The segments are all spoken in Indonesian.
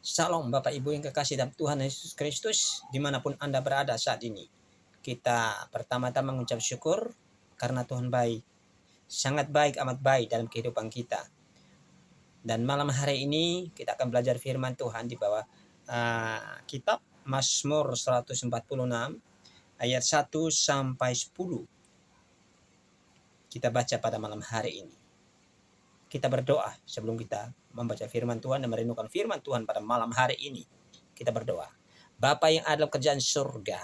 Shalom Bapak Ibu yang kekasih dalam Tuhan Yesus Kristus, dimanapun Anda berada saat ini. Kita pertama-tama mengucap syukur karena Tuhan baik, sangat baik, amat baik dalam kehidupan kita. Dan malam hari ini kita akan belajar firman Tuhan di bawah kitab Mazmur 146 ayat 1 sampai 10. Kita baca pada malam hari ini. Kita berdoa sebelum kita membaca firman Tuhan dan merenungkan firman Tuhan pada malam hari ini. Kita berdoa. Bapa yang ada dalam kerajaan surga,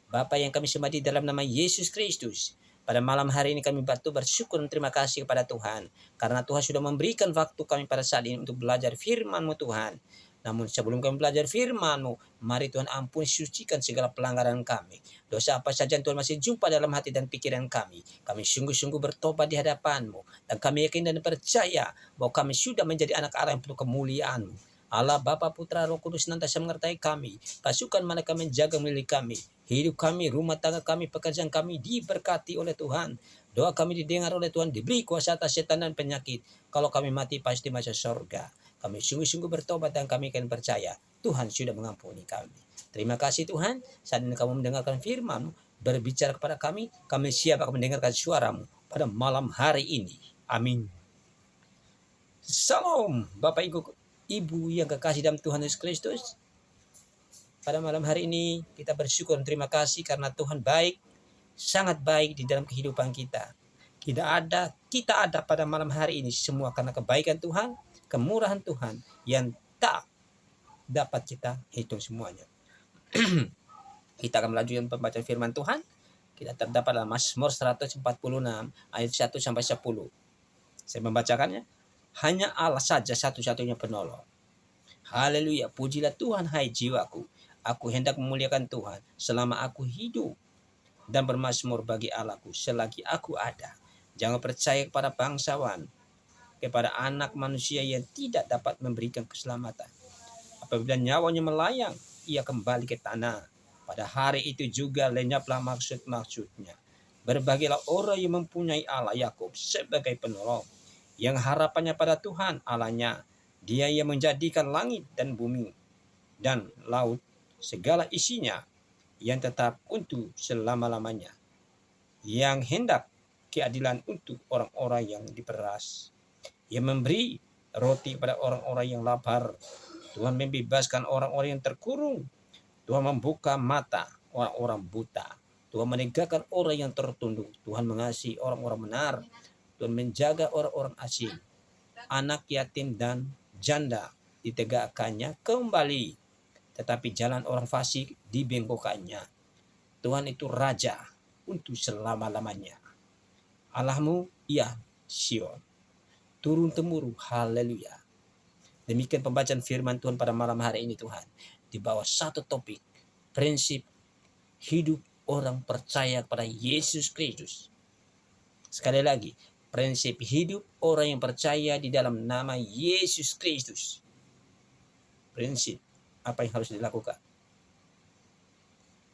Bapa yang kami sembah di dalam nama Yesus Kristus, pada malam hari ini kami bersyukur dan terima kasih kepada Tuhan, karena Tuhan sudah memberikan waktu kami pada saat ini untuk belajar firman-Mu Tuhan. Namun sebelum kami belajar firman-Mu, mari Tuhan ampuni sucikan segala pelanggaran kami. Dosa apa saja yang Tuhan masih jumpa dalam hati dan pikiran kami. Kami sungguh-sungguh bertobat di hadapan-Mu. Dan kami yakin dan percaya bahwa kami sudah menjadi anak Allah yang penuh kemuliaan-Mu. Allah Bapa Putra Roh Kudus senantiasa menyertai kami. Pasukan mereka menjaga milik kami. Hidup kami, rumah tangga kami, pekerjaan kami diberkati oleh Tuhan. Doa kami didengar oleh Tuhan, diberi kuasa atas setan dan penyakit. Kalau kami mati pasti masuk surga. Kami sungguh-sungguh bertobat dan kami akan percaya Tuhan sudah mengampuni kami. Terima kasih Tuhan, saat ini kamu mendengarkan firman, berbicara kepada kami siap akan mendengarkan suara-Mu pada malam hari ini. Amin. Salam Bapak Ibu yang kekasih dalam Tuhan Yesus Kristus. Pada malam hari ini kita bersyukur dan terima kasih karena Tuhan baik, sangat baik di dalam kehidupan kita. Kita ada pada malam hari ini semua karena kebaikan Tuhan, kemurahan Tuhan yang tak dapat kita hitung semuanya. Kita akan melanjutkan pembacaan firman Tuhan. Kita terdapat dalam Mazmur 146 ayat 1 sampai 10. Saya membacakannya. Hanya Allah saja satu-satunya penolong. Haleluya, pujilah Tuhan hai jiwaku. Aku hendak memuliakan Tuhan selama aku hidup dan bermazmur bagi Allahku selagi aku ada. Jangan percaya kepada bangsawan, kepada anak manusia yang tidak dapat memberikan keselamatan. Apabila nyawanya melayang, ia kembali ke tanah. Pada hari itu juga lenyaplah maksud-maksudnya. Berbahagialah orang yang mempunyai Allah Yakub sebagai penolong, yang harapannya pada Tuhan Allahnya. Dia yang menjadikan langit dan bumi dan laut segala isinya, yang tetap untuk selama-lamanya, yang hendak keadilan untuk orang-orang yang diperas, yang memberi roti kepada orang-orang yang lapar. Tuhan membebaskan orang-orang yang terkurung. Tuhan membuka mata orang-orang buta. Tuhan menegakkan orang yang tertunduk. Tuhan mengasihi orang-orang benar. Tuhan menjaga orang-orang asing. Anak yatim dan janda ditegakkannya kembali, tetapi jalan orang fasik dibengkokkannya. Tuhan itu raja untuk selama-lamanya. Allahmu ia Sion, turun temurun. Haleluya. Demikian pembacaan firman Tuhan pada malam hari ini Tuhan, di bawah satu topik, prinsip hidup orang percaya kepada Yesus Kristus. Sekali lagi, prinsip hidup orang yang percaya di dalam nama Yesus Kristus. Prinsip apa yang harus dilakukan?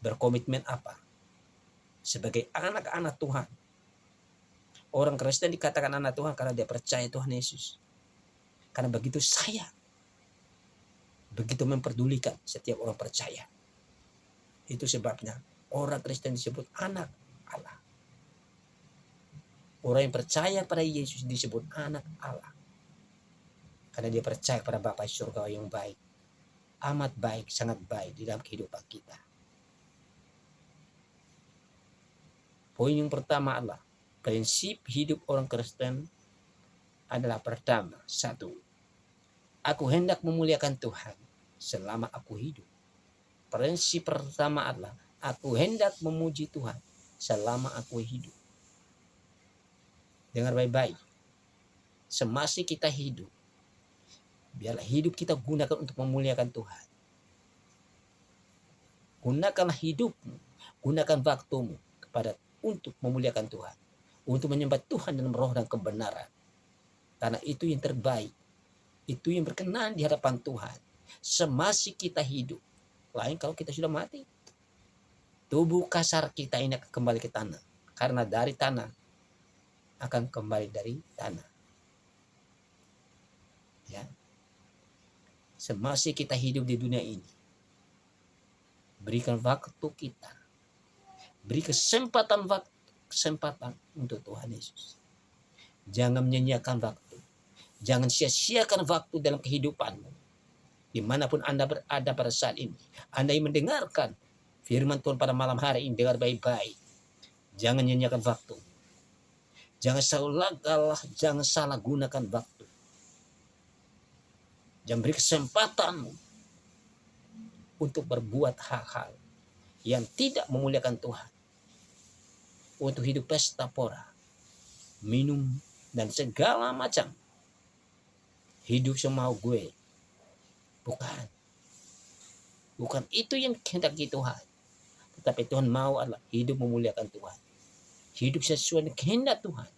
Berkomitmen apa? Sebagai anak-anak Tuhan. Orang Kristen dikatakan anak Tuhan karena dia percaya Tuhan Yesus. Karena begitu sayang, begitu memperdulikan setiap orang percaya. Itu sebabnya orang Kristen disebut anak Allah. Orang yang percaya pada Yesus disebut anak Allah. Karena dia percaya pada Bapa surga yang baik. Amat baik, sangat baik di dalam kehidupan kita. Poin yang pertama adalah prinsip hidup orang Kristen adalah pertama, satu, aku hendak memuliakan Tuhan selama aku hidup. Prinsip pertama adalah aku hendak memuji Tuhan selama aku hidup. Dengar baik-baik. Semasa kita hidup, biarlah hidup kita gunakan untuk memuliakan Tuhan. Gunakanlah hidupmu, gunakan waktumu untuk memuliakan Tuhan, untuk menyembah Tuhan dalam roh dan kebenaran. Karena itu yang terbaik, itu yang berkenan di hadapan Tuhan. Semasa kita hidup, lain kalau kita sudah mati, tubuh kasar kita ini akan kembali ke tanah. Karena dari tanah akan kembali dari tanah. Ya. Semasa kita hidup di dunia ini, berikan waktu kita, beri kesempatan untuk Tuhan Yesus. Jangan menyanyiakan waktu, jangan sia-siakan waktu dalam kehidupanmu. Dimanapun Anda berada pada saat ini, Anda yang mendengarkan firman Tuhan pada malam hari ini, dengar baik-baik. Jangan nyanyiakan waktu. Jangan salah gunakan waktu. Jangan beri kesempatan untuk berbuat hal-hal yang tidak memuliakan Tuhan. Untuk hidup pesta pora, minum, dan segala macam. Hidup semau gue. Bukan itu yang kehendaki Tuhan. Tetapi Tuhan mau adalah hidup memuliakan Tuhan. Hidup sesuai dengan kehendak Tuhan.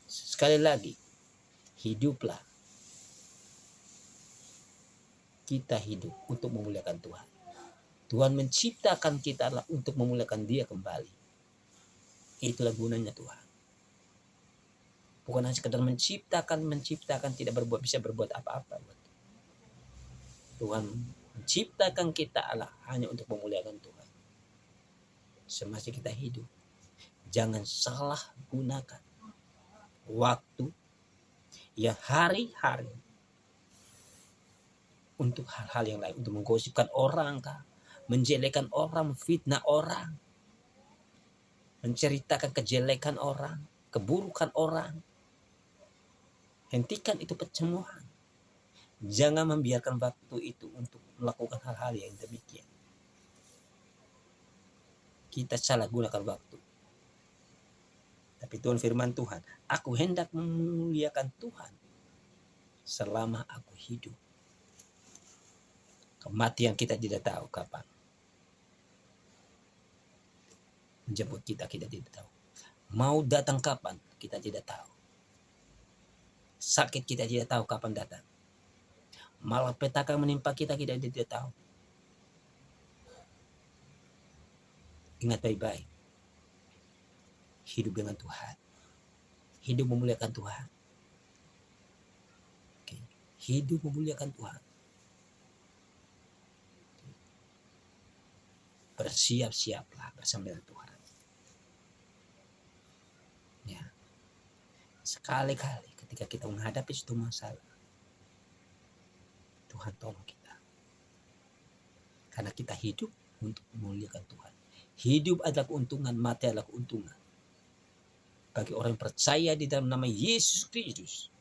Sekali lagi, hiduplah. Kita hidup untuk memuliakan Tuhan. Tuhan menciptakan kita adalah untuk memuliakan Dia kembali. Itulah gunanya Tuhan. Bukan hanya sekedar menciptakan tidak bisa berbuat apa-apa. Tuhan menciptakan kita adalah hanya untuk memuliakan Tuhan. Semasa kita hidup, jangan salah gunakan waktu yang hari-hari untuk hal-hal yang lain, untuk menggosipkan orang kah, menjelekkan orang, fitnah orang, menceritakan kejelekan orang, keburukan orang. Hentikan itu pencemoohan. Jangan membiarkan waktu itu untuk melakukan hal-hal yang demikian. Kita salah gunakan waktu. Tapi Tuhan firman Tuhan, aku hendak memuliakan Tuhan selama aku hidup. Kematian kita tidak tahu kapan. Menjemput kita tidak tahu. Mau datang kapan kita tidak tahu. Sakit kita tidak tahu kapan datang. Malapetaka menimpa kita tidak tahu. Ingat baik-baik. Hidup dengan Tuhan. Hidup memuliakan Tuhan. Oke. Hidup memuliakan Tuhan. Bersiap-siaplah bersama dengan Tuhan. Ya. Sekali-kali ketika kita menghadapi suatu masalah, Tuhan tolong kita. Karena kita hidup untuk memuliakan Tuhan. Hidup adalah keuntungan, mati adalah keuntungan. Bagi orang yang percaya di dalam nama Yesus Kristus.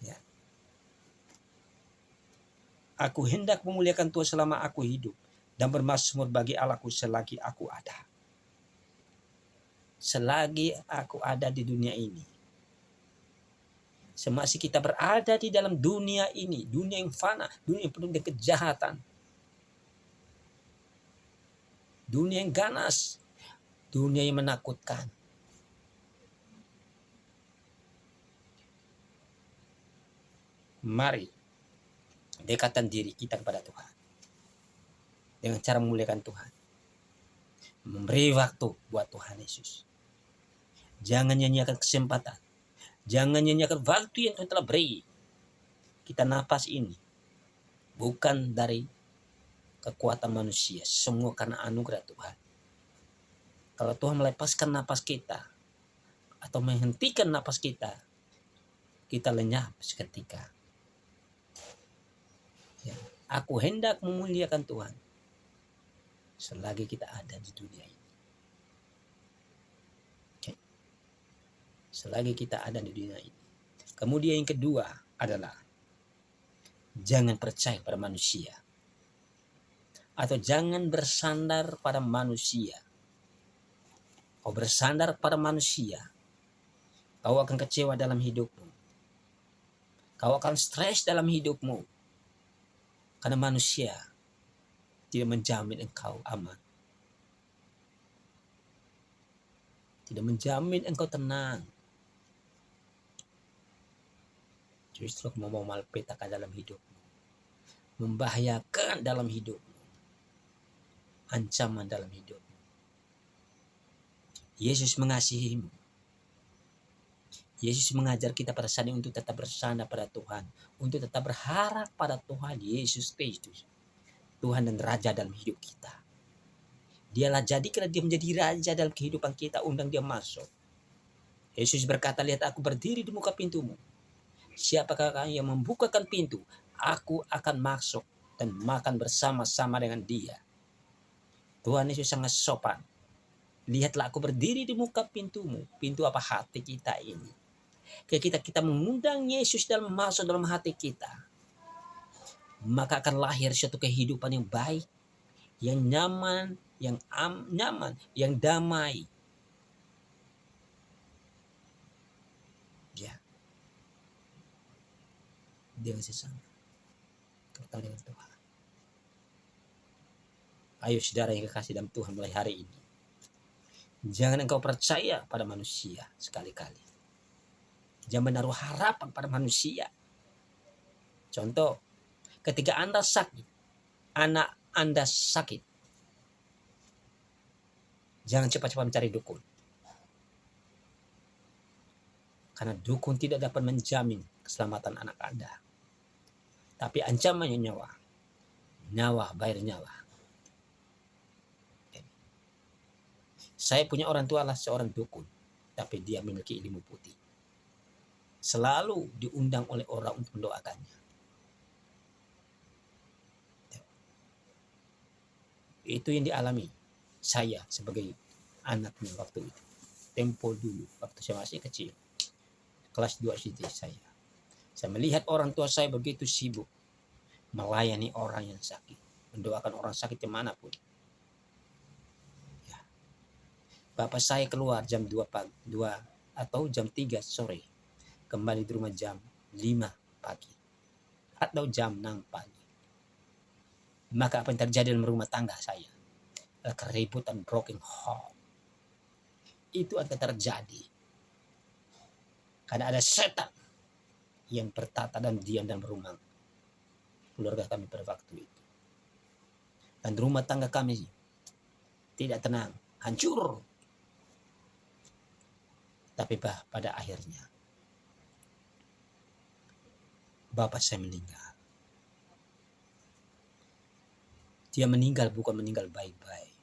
Ya. Aku hendak memuliakan Tuhan selama aku hidup dan bermazmur bagi Allahku selagi aku ada. Selagi aku ada di dunia ini. Semasa kita berada di dalam dunia ini, dunia yang fana, dunia yang penuh dengan kejahatan, dunia yang ganas, dunia yang menakutkan. Mari dekatkan diri kita kepada Tuhan dengan cara memuliakan Tuhan, memberi waktu buat Tuhan Yesus. Jangan nyanyiakan kesempatan. Jangan nyanyiakan waktu yang Tuhan telah beri. Kita napas ini bukan dari kekuatan manusia, semua karena anugerah Tuhan. Kalau Tuhan melepaskan napas kita atau menghentikan napas kita lenyap seketika. Ya, aku hendak memuliakan Tuhan selagi kita ada di dunia ini. Okay. Selagi kita ada di dunia ini. Kemudian yang kedua adalah jangan percaya pada manusia. Atau jangan bersandar pada manusia. Kau bersandar pada manusia, kau akan kecewa dalam hidupmu. Kau akan stres dalam hidupmu. Karena manusia tidak menjamin engkau aman. Tidak menjamin engkau tenang. Justru mau malapetaka dalam hidupmu. Membahayakan dalam hidupmu. Ancaman dalam hidupmu. Yesus mengasihimu. Yesus mengajar kita pada saat ini untuk tetap bersandar pada Tuhan, untuk tetap berharap pada Tuhan Yesus Kristus, Tuhan dan Raja dalam hidup kita. Dialah jadikanlah dia menjadi Raja dalam kehidupan kita, undang dia masuk. Yesus berkata, lihat aku berdiri di muka pintumu. Siapakah yang membukakan pintu, aku akan masuk dan makan bersama-sama dengan dia. Tuhan Yesus sangat sopan. Lihatlah aku berdiri di muka pintumu. Pintu apa? Hati kita ini. Kita mengundang Yesus dalam masuk dalam hati kita, maka akan lahir suatu kehidupan yang baik, yang nyaman, yang damai. Ya, dengan sesama, kita dengan Tuhan. Ayo saudara yang kekasih dalam Tuhan, mulai hari ini, jangan engkau percaya pada manusia sekali-kali. Jangan menaruh harapan pada manusia. Contoh, ketika Anda sakit, anak Anda sakit, jangan cepat-cepat mencari dukun. Karena dukun tidak dapat menjamin keselamatan anak Anda. Tapi ancamannya nyawa. Nyawa bayar nyawa. Saya punya orang tua adalah seorang dukun, tapi dia memiliki ilmu putih. Selalu diundang oleh orang untuk mendoakannya. Itu yang dialami saya sebagai anaknya waktu itu. Tempo dulu, waktu saya masih kecil. Kelas 2 SD saya. Saya melihat orang tua saya begitu sibuk melayani orang yang sakit. Mendoakan orang sakit dimanapun. Ya. Bapak saya keluar jam 2 pagi, 2 atau jam 3 sore. Kembali di rumah jam 5 pagi atau jam 6 pagi. Maka apa yang terjadi dalam rumah tangga saya? Keributan, broken home. Itu akan terjadi karena ada setan yang bertata dan diam dalam rumah keluarga kami pada waktu itu. Dan rumah tangga kami tidak tenang, hancur. Tapi pada akhirnya bapak saya meninggal. Dia meninggal bukan meninggal baik-baik,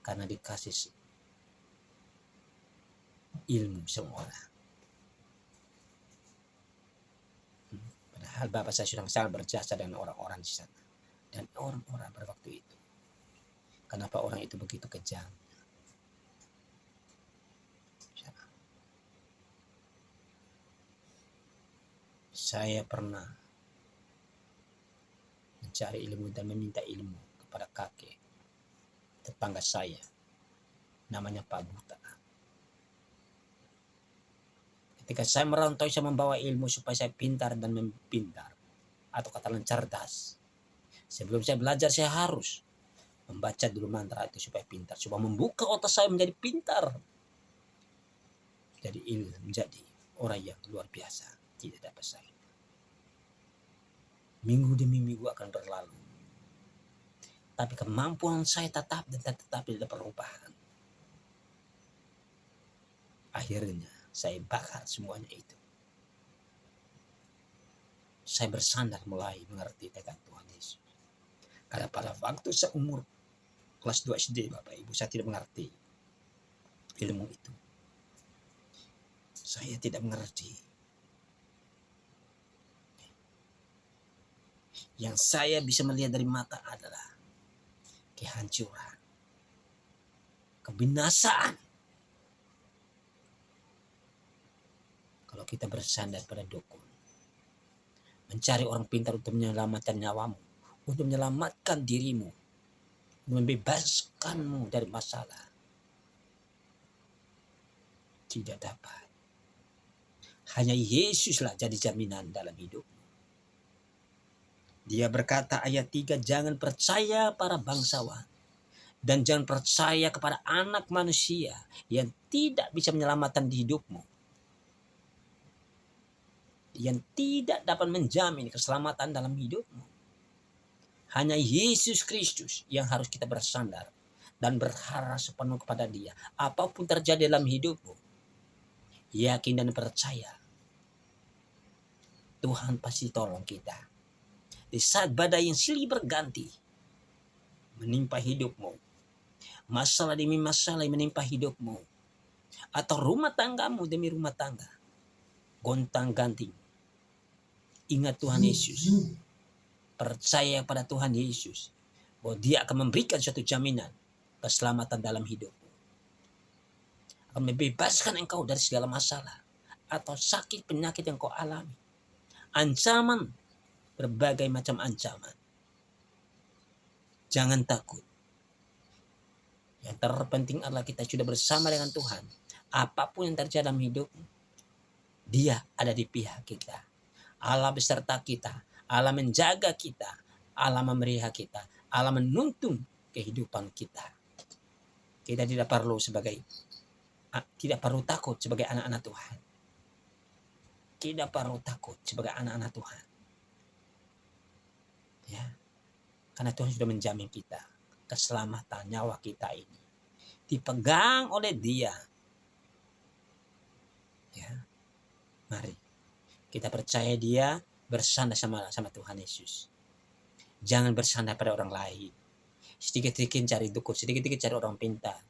karena dikasih ilmu semua orang. Padahal bapak saya sudah sangat berjasa dengan orang-orang di sana. Dan orang-orang pada waktu itu. Kenapa orang itu begitu kejam? Saya pernah mencari ilmu dan meminta ilmu kepada kakek tetangga saya, namanya Pak Buta. Ketika saya merantau, saya membawa ilmu supaya saya pintar dan pintar, atau kata lain cerdas. Sebelum saya belajar, saya harus membaca dulu mantra itu supaya pintar, supaya membuka otak saya menjadi pintar, jadi ilmu, menjadi orang yang luar biasa, tidak dapat saya. Minggu demi minggu akan berlalu, tapi kemampuan saya tetap tidak perubahan. Akhirnya saya bakar semuanya itu. Saya bersandar mulai mengerti tentang Tuhan Yesus. Karena pada waktu seumur kelas 2 SD, Bapak Ibu, saya tidak mengerti ilmu itu. Saya tidak mengerti. Yang saya bisa melihat dari mata adalah kehancuran, kebinasaan. Kalau kita bersandar pada dukun, mencari orang pintar untuk menyelamatkan nyawamu, untuk menyelamatkan dirimu, untuk membebaskanmu dari masalah, tidak dapat. Hanya Yesuslah jadi jaminan dalam hidup. Dia berkata ayat 3, jangan percaya para bangsawan dan jangan percaya kepada anak manusia yang tidak bisa menyelamatkan hidupmu, yang tidak dapat menjamin keselamatan dalam hidupmu. Hanya Yesus Kristus yang harus kita bersandar dan berharap sepenuh kepada Dia. Apapun terjadi dalam hidupmu, yakin dan percaya Tuhan pasti tolong kita. Di saat badai yang silih berganti menimpa hidupmu, masalah demi masalah yang menimpa hidupmu, atau rumah tanggamu demi rumah tangga, gontang ganting, ingat Tuhan Yesus. Percaya pada Tuhan Yesus bahwa Dia akan memberikan suatu jaminan keselamatan dalam hidupmu, akan membebaskan engkau dari segala masalah atau sakit penyakit yang kau alami, ancaman, berbagai macam ancaman. Jangan takut. Yang terpenting adalah kita sudah bersama dengan Tuhan. Apapun yang terjadi dalam hidup, Dia ada di pihak kita. Allah beserta kita. Allah menjaga kita. Allah memelihara kita. Allah menuntun kehidupan kita. Kita tidak perlu takut sebagai anak-anak Tuhan. Tidak perlu takut sebagai anak-anak Tuhan. Ya. Karena Tuhan sudah menjamin kita keselamatan nyawa kita ini dipegang oleh Dia. Ya. Mari kita percaya Dia, bersandar sama Tuhan Yesus. Jangan bersandar pada orang lain. Sedikit-sedikit cari dukun, sedikit-sedikit cari orang pintar.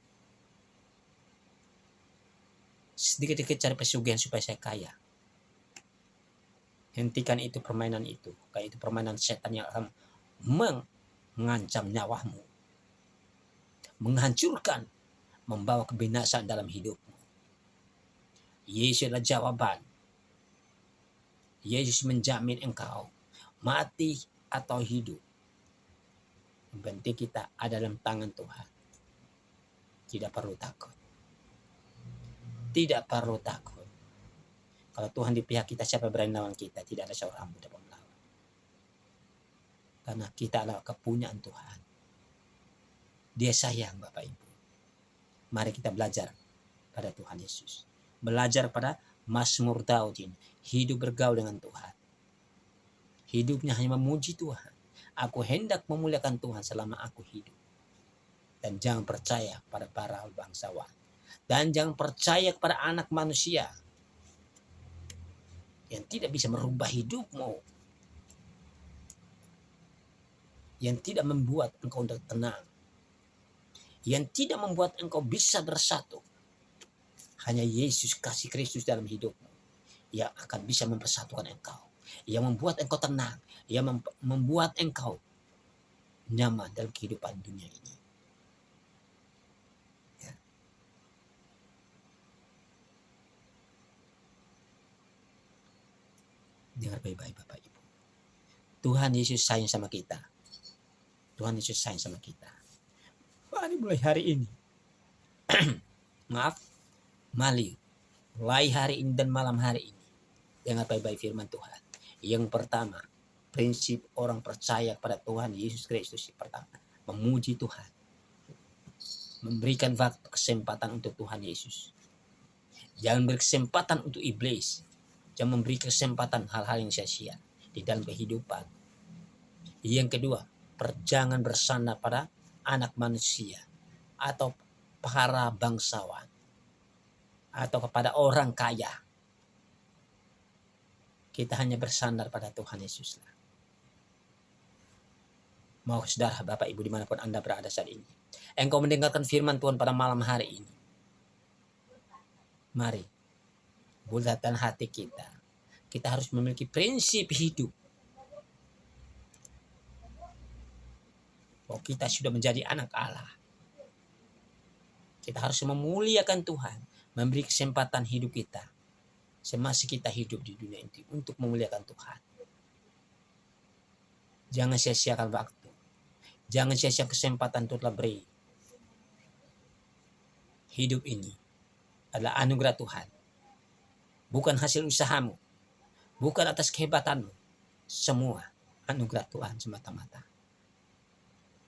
Sedikit-sedikit cari pesugihan supaya saya kaya. Hentikan itu permainan itu. Kayak itu permainan setan yang akan mengancam nyawamu. Menghancurkan, membawa kebinasaan dalam hidupmu. Yesus adalah jawaban. Yesus menjamin engkau mati atau hidup. Yang penting kita ada dalam tangan Tuhan. Tidak perlu takut. Tidak perlu takut. Kalau Tuhan di pihak kita, siapa berani lawan kita? Tidak ada seorang pun dapat melawan. Karena kita adalah kepunyaan Tuhan. Dia sayang Bapak Ibu. Mari kita belajar pada Tuhan Yesus. Belajar pada Mazmur Daudin. Hidup bergaul dengan Tuhan. Hidupnya hanya memuji Tuhan. Aku hendak memuliakan Tuhan selama aku hidup. Dan jangan percaya pada para bangsawan. Dan jangan percaya kepada anak manusia yang tidak bisa merubah hidupmu. Yang tidak membuat engkau tenang. Yang tidak membuat engkau bisa bersatu. Hanya Yesus kasih Kristus dalam hidupmu yang akan bisa mempersatukan engkau. Yang membuat engkau tenang. Yang membuat engkau nyaman dalam kehidupan dunia ini. Ya. Dengar baik-baik Bapak Ibu. Tuhan Yesus sayang sama kita. Tuhan Yesus sayang sama kita. Mari mulai hari ini. Mulai hari ini dan malam hari ini. Dengar baik-baik firman Tuhan. Yang pertama, prinsip orang percaya pada Tuhan Yesus Kristus. Yang pertama, memuji Tuhan. Memberikan waktu kesempatan untuk Tuhan Yesus. Jangan beri kesempatan untuk iblis. Jangan memberi kesempatan hal-hal yang sia-sia di dalam kehidupan. Yang kedua, jangan bersandar pada anak manusia atau para bangsawan atau kepada orang kaya. Kita hanya bersandar pada Tuhan Yesus. Mau saudara, Bapak, Ibu, dimanapun Anda berada saat ini, engkau mendengarkan firman Tuhan pada malam hari ini. Mari, bulatkan hati kita. Kita harus memiliki prinsip hidup. Bahwa kita sudah menjadi anak Allah. Kita harus memuliakan Tuhan. Memberi kesempatan hidup kita. Semasa kita hidup di dunia ini. Untuk memuliakan Tuhan. Jangan sia-siakan waktu. Jangan sia-siakan kesempatan untuk beri. Hidup ini adalah anugerah Tuhan. Bukan hasil usahamu. Bukan atas kehebatanmu. Semua anugerah Tuhan semata-mata.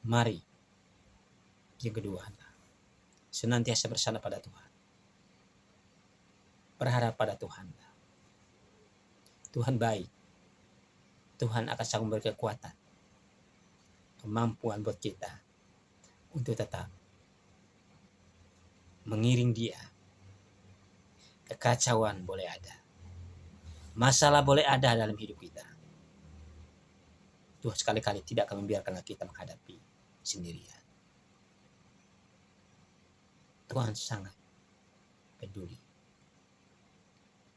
Mari. Yang kedua, senantiasa bersandar pada Tuhan. Berharap pada Tuhan. Tuhan baik. Tuhan akan sanggup memberi kekuatan. Kemampuan buat kita. Untuk tetap mengiring Dia. kekacauan boleh ada, masalah boleh ada dalam hidup kita. Tuhan sekali-kali tidak akan membiarkan kita menghadapi sendirian. Tuhan sangat peduli.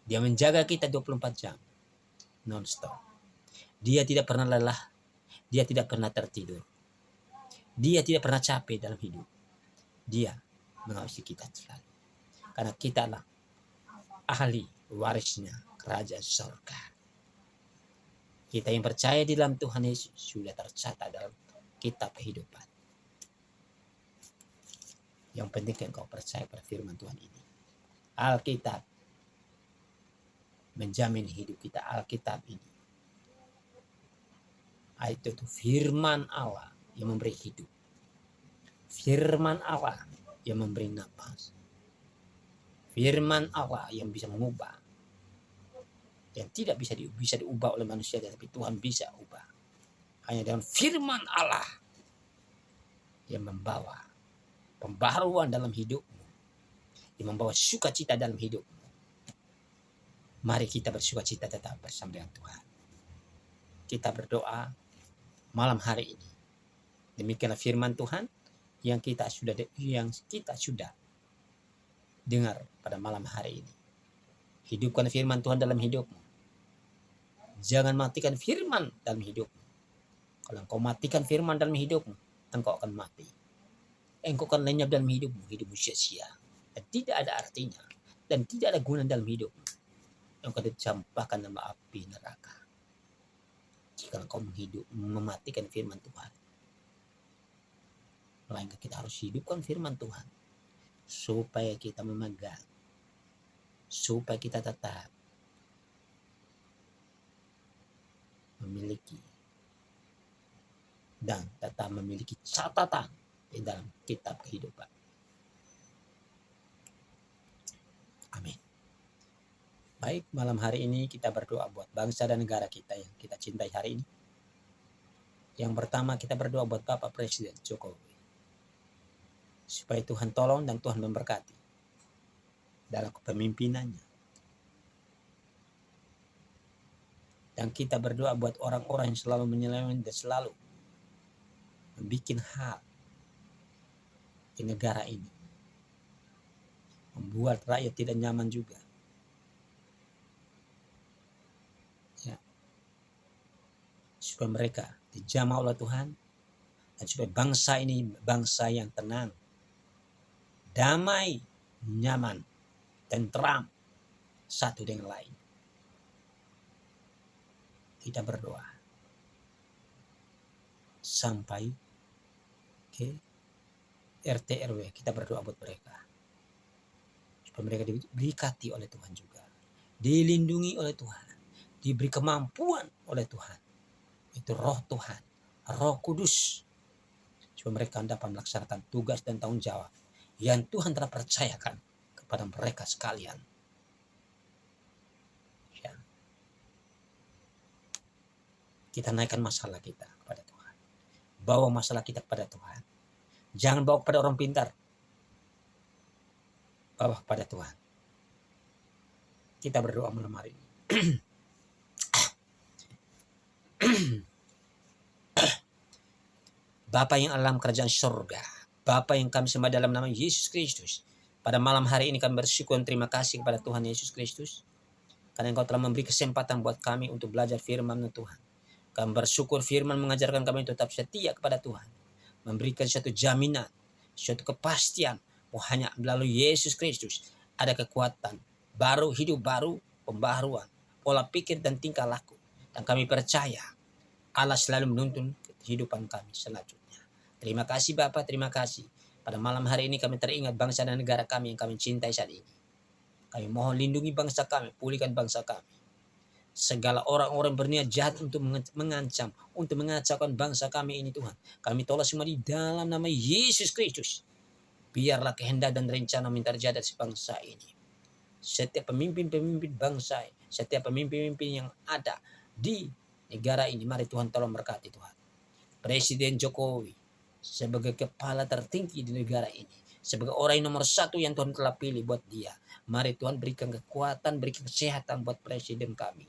Dia menjaga kita 24 jam non-stop. Dia tidak pernah lelah, dia tidak pernah tertidur, dia tidak pernah capek dalam hidup. Dia mengawasi kita selalu, karena kita adalah ahli warisnya kerajaan surga. Kita yang percaya di dalam Tuhan Yesus sudah tercatat dalam kitab kehidupan. Yang penting engkau percaya pada firman Tuhan ini. Alkitab menjamin hidup kita. Alkitab ini, itu firman Allah yang memberi hidup, firman Allah yang memberi nafas, firman Allah yang bisa mengubah, yang tidak bisa diubah oleh manusia, tapi Tuhan bisa ubah. Hanya dengan firman Allah yang membawa pembaharuan dalam hidupmu, yang membawa sukacita dalam hidupmu. Mari kita bersukacita tetap bersama dengan Tuhan. Kita berdoa malam hari ini. Demikianlah firman Tuhan yang kita sudah dengar pada malam hari ini. Hidupkan firman Tuhan dalam hidupmu. Jangan matikan firman dalam hidupmu. Kalau engkau matikan firman dalam hidupmu, engkau akan mati. Engkau akan lenyap dalam hidupmu sia-sia. Dan tidak ada artinya. Dan tidak ada guna dalam hidupmu. Engkau akan dicampakkan dalam api neraka. Jika engkau mematikan firman Tuhan. Melainkan kita harus hidupkan firman Tuhan. Supaya kita memegang. Supaya kita tetap memiliki dan tetap memiliki catatan di dalam kitab kehidupan. Amin. Baik, malam hari ini kita berdoa buat bangsa dan negara kita yang kita cintai hari ini. Yang pertama kita berdoa buat Bapak Presiden Jokowi. Supaya Tuhan tolong dan Tuhan memberkati dalam kepemimpinannya. Dan kita berdoa buat orang-orang yang selalu menyeleweng dan selalu membuat hal di negara ini. Membuat rakyat tidak nyaman juga. Ya. Supaya mereka dijamah oleh Tuhan. Dan supaya bangsa ini bangsa yang tenang. Damai, nyaman, tentram satu dengan lain. Kita berdoa sampai ke RT RW, kita berdoa buat mereka supaya mereka diberkati oleh Tuhan juga, dilindungi oleh Tuhan, diberi kemampuan oleh Tuhan, itu Roh Tuhan, Roh Kudus, supaya mereka dapat melaksanakan tugas dan tanggung jawab yang Tuhan telah percayakan kepada mereka sekalian. Ya. Kita naikkan masalah kita kepada Tuhan. Bawa masalah kita kepada Tuhan. Jangan bawa kepada orang pintar. Bawa kepada Tuhan. Kita berdoa malam hari ini. Bapa yang alam kerajaan surga, Bapa yang kami sembah dalam nama Yesus Kristus, pada malam hari ini kami bersyukur dan terima kasih kepada Tuhan Yesus Kristus, karena Engkau telah memberi kesempatan buat kami untuk belajar firman Tuhan. Kami bersyukur firman mengajarkan kami tetap setia kepada Tuhan, memberikan suatu jaminan, suatu kepastian bahwa hanya melalui Yesus Kristus ada kekuatan baru, hidup baru, pembaharuan, pola pikir dan tingkah laku. Dan kami percaya Allah selalu menuntun kehidupan kami selanjutnya. Terima kasih Bapak, terima kasih. Pada malam hari ini kami teringat bangsa dan negara kami yang kami cintai saat ini. Kami mohon lindungi bangsa kami, pulihkan bangsa kami. Segala orang-orang berniat jahat untuk mengancam, untuk mengacaukan bangsa kami ini Tuhan. Kami tolak semua di dalam nama Yesus Kristus. Biarlah kehendak dan rencana minta terjadi atas bangsa ini. Setiap pemimpin-pemimpin bangsa, setiap pemimpin-pemimpin yang ada di negara ini, mari Tuhan tolong berkati Tuhan. Presiden Jokowi sebagai kepala tertinggi di negara ini, sebagai orang yang nomor satu yang Tuhan telah pilih buat dia, Mari Tuhan berikan kekuatan, berikan kesehatan buat presiden kami.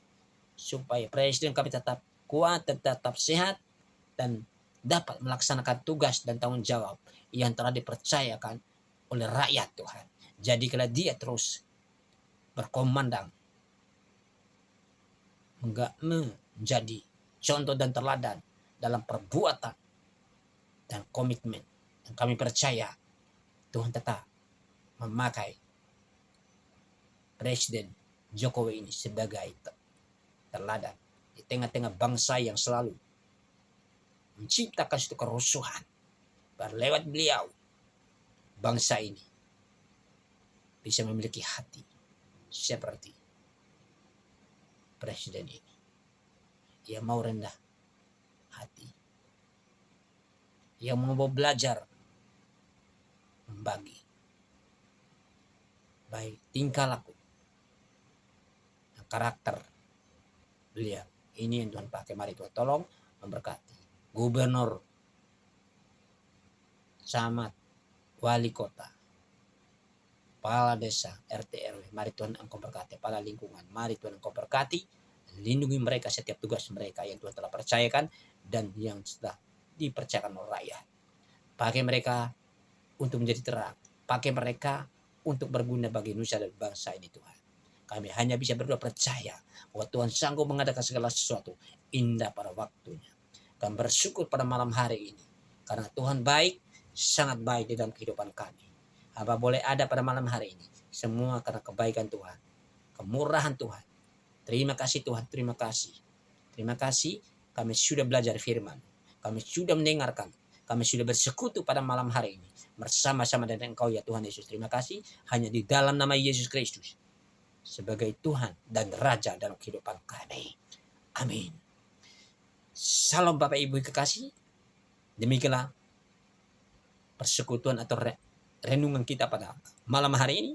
Supaya presiden kami tetap kuat, tetap sehat, dan dapat melaksanakan tugas dan tanggung jawab yang telah dipercayakan oleh rakyat Tuhan. Jadikanlah dia terus berkomandang, menjadi contoh dan teladan dalam perbuatan dan komitmen. Dan kami percaya Tuhan tetap memakai Presiden Jokowi ini sebagai teladan di tengah-tengah bangsa yang selalu menciptakan suatu kerusuhan. Lewat beliau, bangsa ini bisa memiliki hati seperti presiden ini. Ia mau rendah hati. Ia mau belajar membagi baik tingkah laku, karakter beliau. Ini yang Tuhan pakai. Mari Tuhan tolong memberkati gubernur, camat, wali kota, kepala desa, RT RW. Mari Tuhan Engkau berkati. Kepala lingkungan, mari Tuhan Engkau berkati. Lindungi mereka setiap tugas mereka yang Tuhan telah percayakan dan yang sudah dipercayakan oleh rakyat. Pakai mereka untuk menjadi terang. Pakai mereka untuk berguna bagi nusa dan bangsa ini Tuhan. Kami hanya bisa berdoa percaya bahwa Tuhan sanggup mengadakan segala sesuatu indah pada waktunya. Kami bersyukur pada malam hari ini. Karena Tuhan baik, sangat baik di dalam kehidupan kami. Apa boleh ada pada malam hari ini. Semua karena kebaikan Tuhan. Kemurahan Tuhan. Terima kasih Tuhan, terima kasih. Terima kasih kami sudah belajar firman. Kami sudah mendengarkan. Kami sudah bersekutu pada malam hari ini. Bersama-sama dengan Engkau ya Tuhan Yesus. Terima kasih hanya di dalam nama Yesus Kristus. Sebagai Tuhan dan Raja dalam kehidupan kami. Amin. Salam Bapak Ibu kekasih. Demikianlah persekutuan atau renungan kita pada malam hari ini.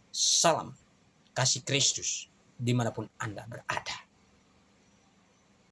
Salam kasih Kristus dimanapun Anda berada.